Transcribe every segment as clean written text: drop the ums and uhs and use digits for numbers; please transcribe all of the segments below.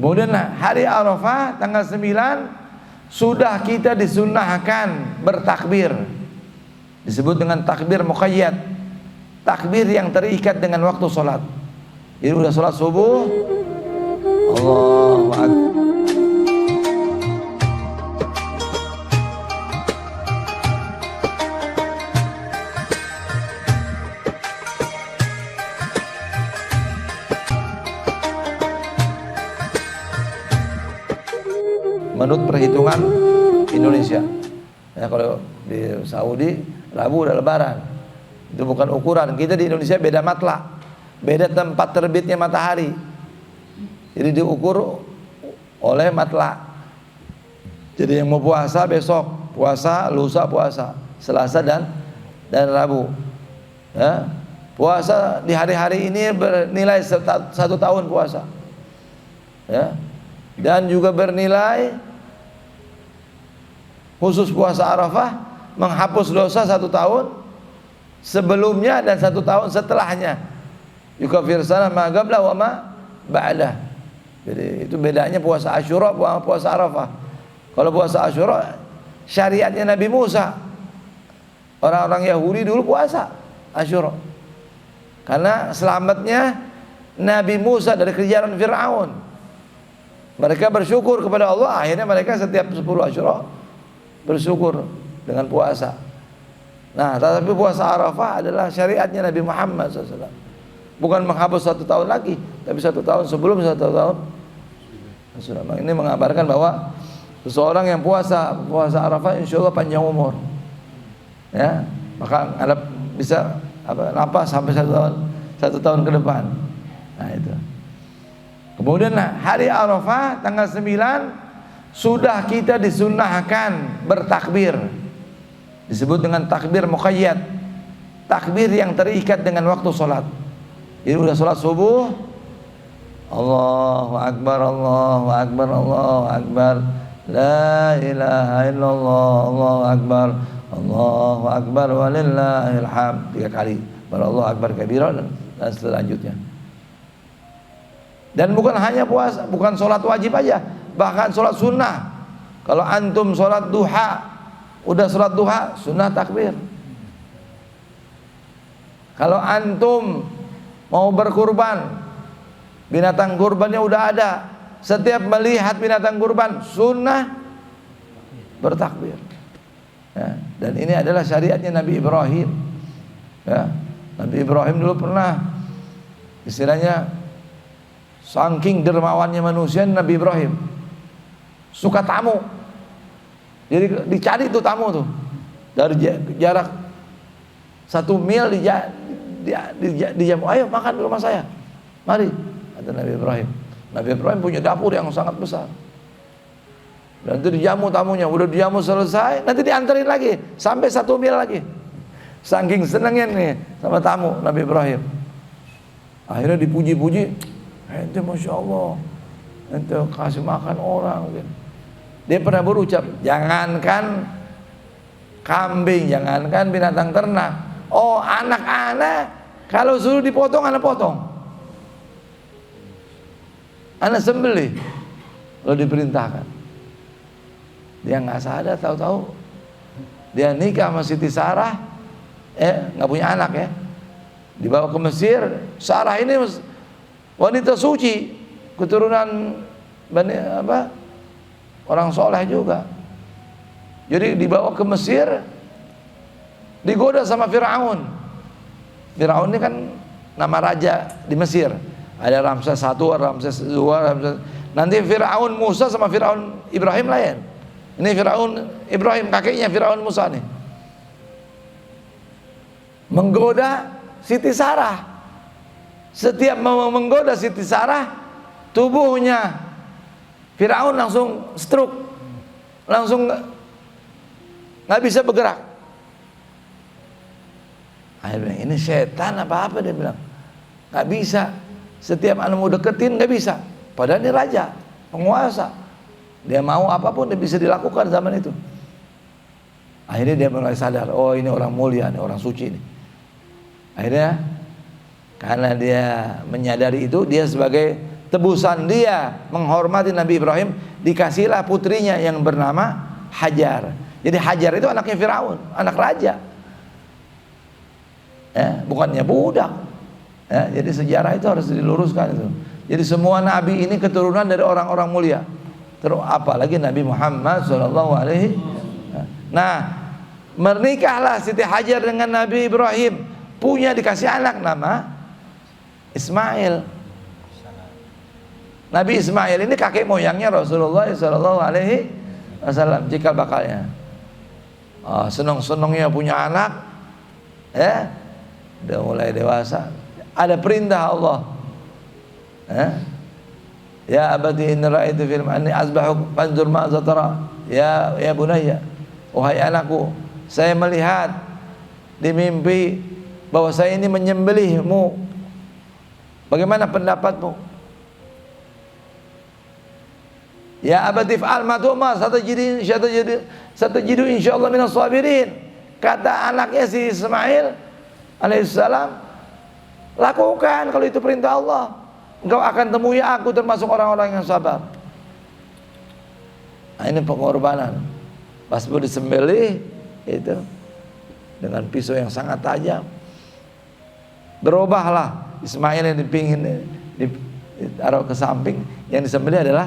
Kemudian hari Arafah tanggal 9 sudah kita disunnahkan bertakbir. Disebut dengan takbir muqayyad, takbir yang terikat dengan waktu sholat. Jadi udah sholat subuh, Allahu Akbar, menurut perhitungan Indonesia. Ya, kalau di Saudi Rabu udah Lebaran, itu bukan ukuran. Kita di Indonesia beda matlak, beda tempat terbitnya matahari, jadi diukur oleh matlak. Jadi yang mau puasa besok puasa, lusa puasa, Selasa dan Rabu. Ya, puasa di hari-hari ini bernilai 1 tahun puasa. Ya, dan juga bernilai khusus puasa Arafah menghapus dosa 1 tahun sebelumnya dan 1 tahun setelahnya. Yukafir sana ma qabla wa ma ba'dah. Jadi itu bedanya puasa Asyura sama puasa Arafah. Kalau puasa Asyura syariatnya Nabi Musa. Orang-orang Yahudi dulu puasa Asyura karena selamatnya Nabi Musa dari kejaran Fir'aun. Mereka bersyukur kepada Allah, akhirnya mereka setiap 10 Asyura bersyukur dengan puasa. Nah, tetapi puasa Arafah adalah syariatnya Nabi Muhammad SAW. Bukan menghapus 1 tahun lagi, tapi 1 tahun sebelum 1 tahun sudah. Ini mengabarkan bahwa seseorang yang puasa Arafah insya Allah panjang umur. Ya, maka Anda bisa napas sampai 1 tahun ke depan. Nah itu. Kemudian hari Arafah tanggal 9 sudah kita disunnahkan bertakbir. Disebut dengan takbir muqayyad, takbir yang terikat dengan waktu sholat. Jadi udah sholat subuh, Allahu Akbar, Allahu Akbar, Allahu Akbar, la ilaha illallah, Allahu Akbar, Allahu Akbar walillahil hamd 3 kali. Baru Allahu Akbar kabira dan selanjutnya. Dan bukan hanya puasa, bukan sholat wajib aja, bahkan sholat sunnah. Kalau antum sholat duha, udah sholat duha, sunnah takbir. Kalau antum mau berkurban, binatang kurbannya udah ada, setiap melihat binatang kurban, sunnah bertakbir. Ya, dan ini adalah syariatnya Nabi Ibrahim. Ya, Nabi Ibrahim dulu pernah, istilahnya saking dermawannya manusia, Nabi Ibrahim suka tamu. Jadi dicari tuh tamu tuh dari jarak 1 mil dijamu, ayo makan di rumah saya, mari, kata Nabi Ibrahim. Nabi Ibrahim punya dapur yang sangat besar. Dan itu dijamu tamunya, udah dijamu selesai, nanti dianterin lagi sampai 1 mil lagi. Saking senengnya nih sama tamu Nabi Ibrahim. Akhirnya dipuji-puji, ente Masya Allah, ente kasih makan orang. Dia pernah berucap, jangankan kambing, jangankan binatang ternak, oh anak-anak kalau suruh dipotong, anak potong, anak sembelih kalau diperintahkan. Dia nggak sadar, tahu-tahu dia nikah sama Siti Sarah, nggak punya anak ya, dibawa ke Mesir. Sarah ini wanita suci, keturunan orang soleh juga. Jadi dibawa ke Mesir, digoda sama Fir'aun. Fir'aun ini kan nama raja di Mesir. Ada Ramses I, Ramses II, nanti Fir'aun Musa sama Fir'aun Ibrahim lain. Ini Fir'aun Ibrahim, kakeknya Fir'aun Musa nih, menggoda Siti Sarah. Setiap mau menggoda Siti Sarah, tubuhnya Fir'aun langsung stroke, langsung nggak bisa bergerak. Akhirnya ini setan apa dia bilang, nggak bisa. Setiap anak mau deketin nggak bisa. Padahal ini raja, penguasa. Dia mau apapun dia bisa dilakukan zaman itu. Akhirnya dia mulai sadar, oh ini orang mulia, ini orang suci ini. Akhirnya karena dia menyadari itu, dia sebagai tebusan dia menghormati Nabi Ibrahim, dikasihlah putrinya yang bernama Hajar. Jadi Hajar itu anaknya Firaun, anak raja. Ya, bukannya budak. Ya, jadi sejarah itu harus diluruskan itu. Jadi semua nabi ini keturunan dari orang-orang mulia. Terus apalagi Nabi Muhammad sallallahu alaihi. Nah, menikahlah Siti Hajar dengan Nabi Ibrahim, punya dikasih anak nama Ismail. Nabi Ismail ini kakek moyangnya Rasulullah sallallahu alaihi wasallam, cikal bakalnya. Senang-senangnya punya anak, ya, udah mulai dewasa. Ada perintah Allah, ya abadi in ra'aitu fil manami asbahuk fanzur ma zatara. Ya bunayya, wahai anakku, saya melihat di mimpi bahwa saya ini menyembelihmu. Bagaimana pendapatmu? Ya abadi fa'al ma tu'mar satajidu insyaallah minas sabirin. Kata anaknya si Ismail alaihissalam, lakukan kalau itu perintah Allah, engkau akan temui aku termasuk orang-orang yang sabar. Nah, ini pengorbanan. Pas mau disembelih itu dengan pisau yang sangat tajam, berubahlah Ismail yang ditaruh ke samping, yang disembelih adalah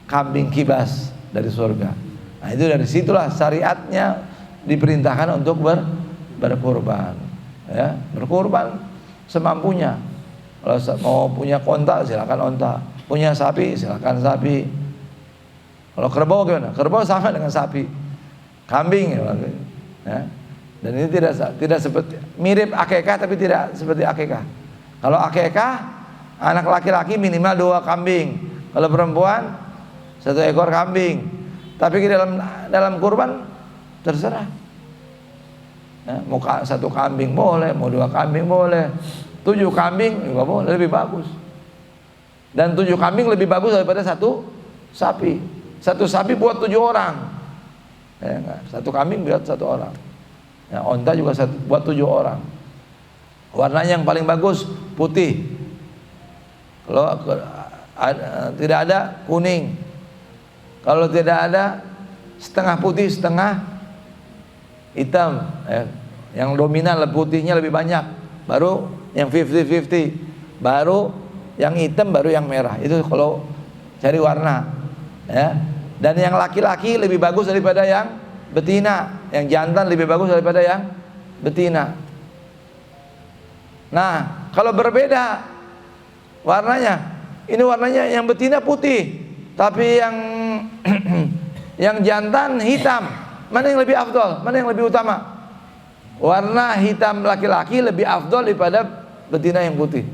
kambing kibas dari surga. Nah, itu dari situlah syariatnya diperintahkan untuk berkorban, ya, berkorban semampunya. Kalau mau punya onta silakan onta, punya sapi silakan sapi. Kalau kerbau gimana? Kerbau sama dengan sapi, kambing, ya. Dan ini tidak seperti, mirip akikah tapi tidak seperti akikah. Kalau akikah anak laki-laki minimal 2 kambing, kalau perempuan 1 ekor kambing. Tapi dalam kurban terserah. Ya, mau 1 kambing boleh, mau 2 kambing boleh, 7 kambing juga boleh, lebih bagus. Dan 7 kambing lebih bagus daripada 1 sapi. 1 sapi buat 7 orang. Ya, enggak. 1 kambing buat 1 orang. Ya, onta juga buat 7 orang. Warnanya yang paling bagus putih. Kalau tidak ada kuning. Kalau tidak ada setengah putih setengah hitam, yang dominan putihnya lebih banyak, baru yang 50-50, baru yang hitam, baru yang merah. Itu kalau cari warna, ya. Dan yang laki-laki lebih bagus daripada yang betina, yang jantan lebih bagus daripada yang betina. Nah, kalau berbeda warnanya, ini warnanya yang betina putih, tapi yang jantan hitam, mana yang lebih afdol, mana yang lebih utama? Warna hitam laki-laki lebih afdol daripada betina yang putih.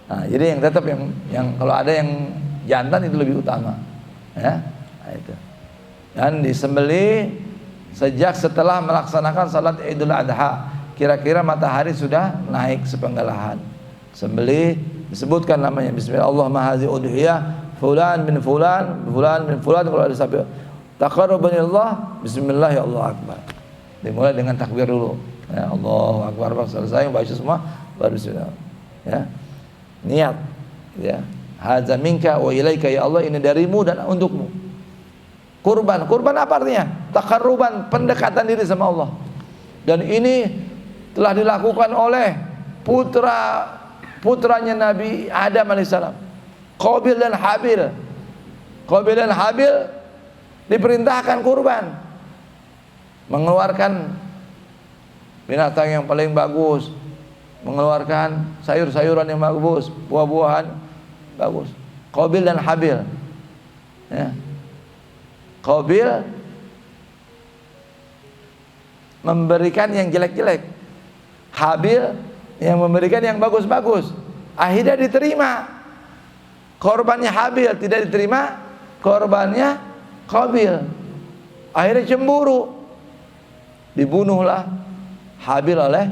Nah, jadi yang tetap yang kalau ada yang jantan itu lebih utama, ya. Nah, itu. Dan disembelih sejak setelah melaksanakan salat Idul Adha, kira-kira matahari sudah naik sepenggalahan. Sembelih, disebutkan namanya, bismillah Allahumma hazi udhiyah fulan bin fulan, fulan bin fulan. Kalau ada sapi taqarruban ilallah, bismillah ya Allah akbar. Dimulai dengan takbir dulu, ya, Allahu akbar, selesai baca semua baru bismillah, ya. Niat, ya, hadza minka wa ilaika, ya Allah, ini darimu dan untukmu. Kurban apa artinya? Taqarruban, pendekatan diri sama Allah. Dan ini telah dilakukan oleh putranya Nabi Adam alaihissalam, Qabil dan Habil. Qabil dan Habil diperintahkan kurban, mengeluarkan binatang yang paling bagus, mengeluarkan sayur-sayuran yang bagus, buah-buahan bagus. Qabil dan Habil, ya. Qabil memberikan yang jelek-jelek, Habil yang memberikan yang bagus-bagus. Akhirnya diterima korbannya Habil, tidak diterima korbannya Qabil. Akhirnya cemburu, dibunuhlah Habil oleh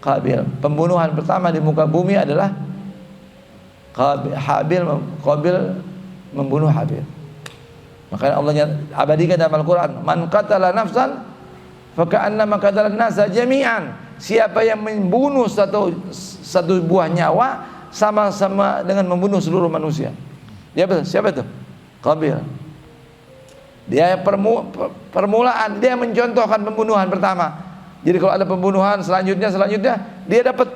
Qabil. Pembunuhan pertama di muka bumi adalah Qabil membunuh Habil. Makanya Allah abadikan dalam Al-Quran, man qatala nafsan faka'annama qatala nasa jami'an. Siapa yang membunuh satu buah nyawa, sama-sama dengan membunuh seluruh manusia. Dia siapa itu? Qabil. Dia permulaan dia mencontohkan pembunuhan pertama. Jadi kalau ada pembunuhan selanjutnya dia dapat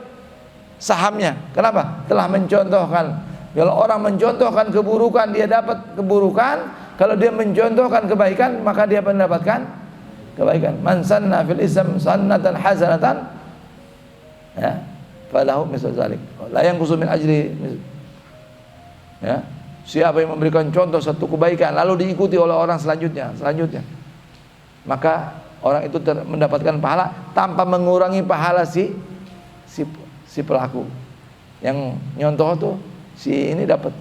sahamnya. Kenapa? Telah mencontohkan. Kalau orang mencontohkan keburukan, dia dapat keburukan. Kalau dia mencontohkan kebaikan, maka dia mendapatkan kebaikan. Man sanna fil Islam sunnatan hasanatan, ya, falahu mislu dzalik. La yanqusu min ajri. Ya. Siapa yang memberikan contoh satu kebaikan lalu diikuti oleh orang selanjutnya, maka orang itu mendapatkan pahala tanpa mengurangi pahala si pelaku. Yang nyontoh tuh si ini dapat.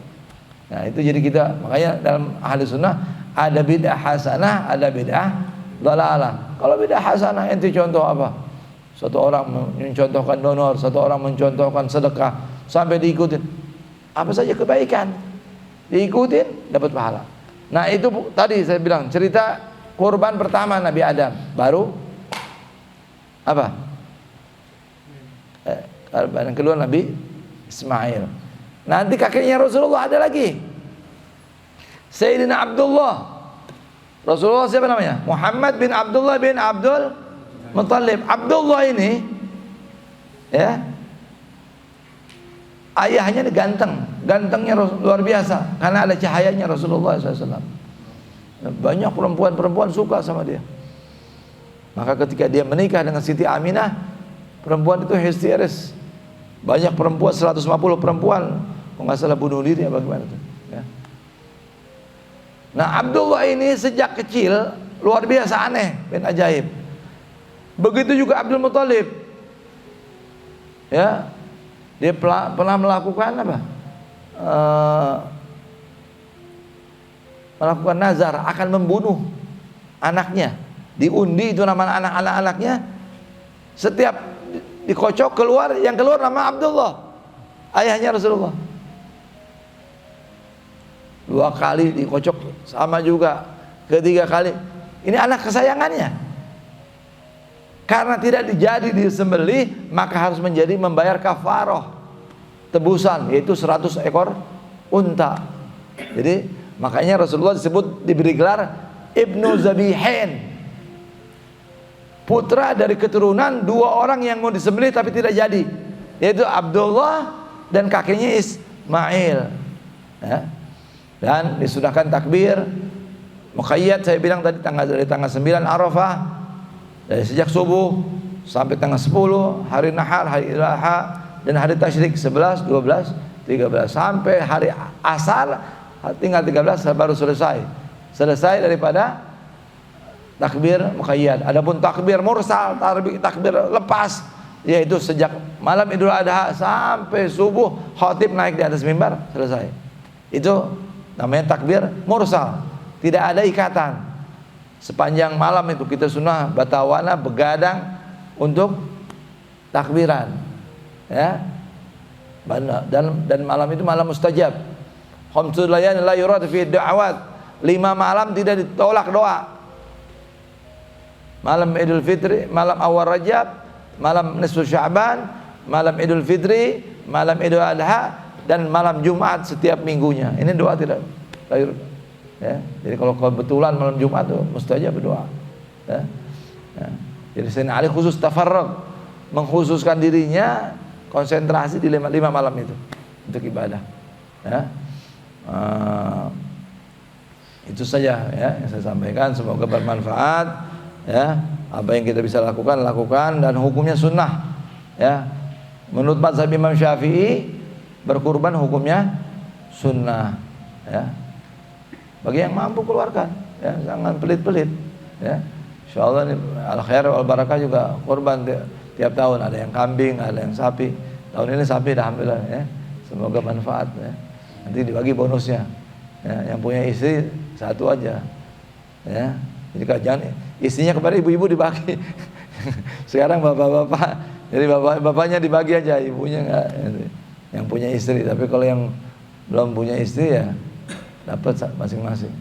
Nah, itu jadi kita makanya dalam ahli sunnah ada bid'ah hasanah, ada bid'ah dhalalah. Kalau bid'ah hasanah ente contoh apa? Satu orang mencontohkan donor, satu orang mencontohkan sedekah sampai diikutin. Apa saja kebaikan diikutin dapat pahala. Nah, itu tadi saya bilang cerita kurban pertama Nabi Adam, baru apa? Yang kedua Nabi Ismail. Nanti kakeknya Rasulullah ada lagi, Sayyidina Abdullah. Rasulullah siapa namanya? Muhammad bin Abdullah bin Abdul Muttalib. Abdullah ini, ya, ayahnya ini gantengnya luar biasa karena ada cahayanya Rasulullah SAW. Banyak perempuan suka sama dia. Maka ketika dia menikah dengan Siti Aminah, perempuan itu histeris. Banyak perempuan, 150 perempuan, kalau nggak salah bunuh diri ya bagaimana itu. Ya. Nah, Abdullah ini sejak kecil luar biasa aneh, bin ajaib. Begitu juga Abdul Muttalib. Ya, dia pernah melakukan apa? Melakukan nazar akan membunuh anaknya. Diundi itu nama anak-anaknya. Setiap dikocok yang keluar nama Abdullah, ayahnya Rasulullah. 2 kali dikocok sama juga, ketiga kali. Ini anak kesayangannya. Karena tidak disembelih, maka harus membayar kafarah, tebusan, yaitu 100 ekor unta. Jadi makanya Rasulullah diberi gelar Ibnu Zabihain, putra dari keturunan 2 orang yang mau disembelih tapi tidak jadi, yaitu Abdullah dan kakeknya Ismail. Ya. Dan disunahkan takbir muqayyad, saya bilang tadi dari tanggal 9 Arafah, dari sejak subuh sampai tanggal 10 hari Nahar, hari Idul Adha, dan hari Tasyrik 11, 12, 13 sampai hari Asar tinggal 13 baru selesai daripada takbir muqayyad. Adapun takbir mursal, takbir lepas, yaitu sejak malam Idul Adha sampai subuh khatib naik di atas mimbar, selesai. Itu namanya takbir mursal, tidak ada ikatan. Sepanjang malam itu kita sunnah batawana begadang untuk takbiran, ya. Dan malam itu malam mustajab. Khamsul layalin la yurad fi da'awat. 5 malam tidak ditolak doa. Malam Idul Fitri, malam awal Rajab, malam nisfu Sya'ban, malam Idul Fitri, malam Idul Adha, dan malam Jumat setiap minggunya. Ini doa tidak lahir. Ya. Jadi kalau kebetulan malam Jumat itu mustajab berdoa. Ya. Ya. Jadi Sayyidina Ali khusus tafarrug, mengkhususkan dirinya, konsentrasi di 5 malam itu untuk ibadah. Ya. Itu saja ya yang saya sampaikan, semoga bermanfaat. Ya, apa yang kita bisa lakukan dan hukumnya sunnah. Ya, menurut mazhab Imam Syafi'i berkurban hukumnya sunnah. Ya, bagi yang mampu keluarkan. Ya, jangan pelit-pelit. Ya, insyaallah al khair wal barakah juga kurban tiap tahun, ada yang kambing, ada yang sapi. Tahun ini sapi, alhamdulillah. Ya, semoga manfaat. Ya. Nanti dibagi bonusnya. Ya, yang punya istri 1 aja. Ya, jadi jangan istrinya kepada ibu-ibu dibagi. Sekarang bapak-bapak, jadi bapaknya dibagi aja, ibunya enggak. Yang punya istri, tapi kalau yang belum punya istri ya dapat masing-masing.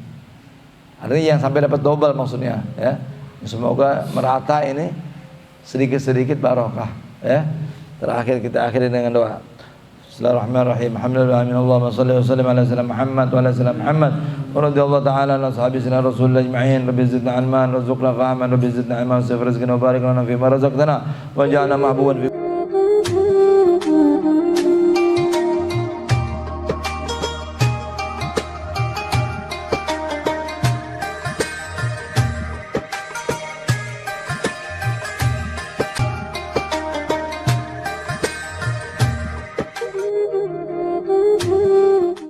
Artinya yang sampai dapat double maksudnya, ya. Semoga merata ini, sedikit-sedikit barokah, ya. Terakhir kita akhiri dengan doa. Bismillahirrahmanirrahim. Alhamdulillahi Allahumma shalli wa sallim ala sayyidina Muhammad wa ala sayyidina Muhammad. Wa radhiyallahu ta'ala an ashabi sayyidina Rasulillah ajma'in. Rabbi zidna ilman warzuqna fahman. Rabbi zidna ilman wa rizqna wa barik lana fi ma razaqtana wa ja'alna mahbuban fi